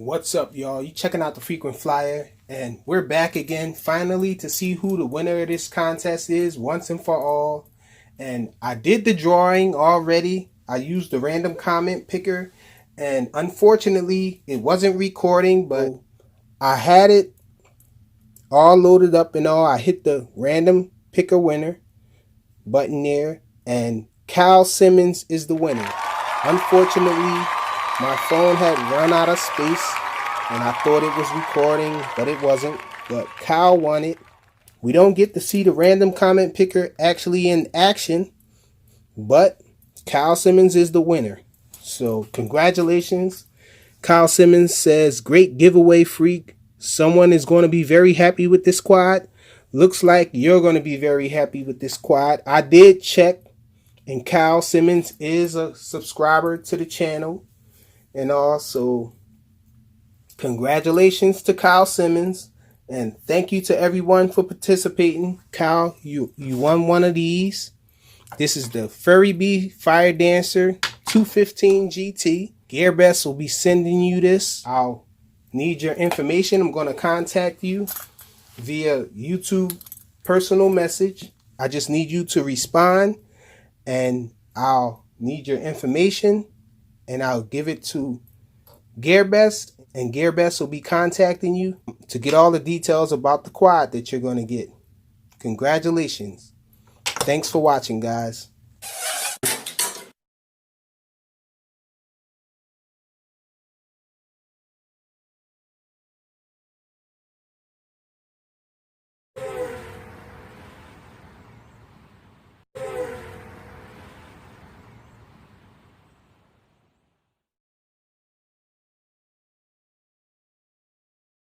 What's up, y'all? You checking out the Frequent Flyer, and we're back again finally to see who the winner of this contest is once and for all. And I did the drawing already. I used the random comment picker, and unfortunately it wasn't recording, but I had it all loaded up and all. I hit the random picker winner button there, and Cal Simmons is the winner. Unfortunately, my phone had run out of space, and I thought it was recording, but it wasn't. But Cal won it. We don't get to see the random comment picker actually in action, but Cal Simmons is the winner. So congratulations. Kyle Simmons says, "Great giveaway, Freak. Someone is going to be very happy with this quad. Looks like you're going to be very happy with this quad." I did check, and Kyle Simmons is a subscriber to the channel. And also, congratulations to Kyle Simmons, and thank you to everyone for participating. Kyle, you won one of these. This is the FuriBee Fire Dancer 215 GT. Gearbest will be sending you this. I'll need your information. I'm going to contact you via YouTube personal message. I just need you to respond, and I'll need your information, and I'll give it to Gearbest, and Gearbest will be contacting you to get all the details about the quad that you're going to get. Congratulations. Thanks for watching, guys.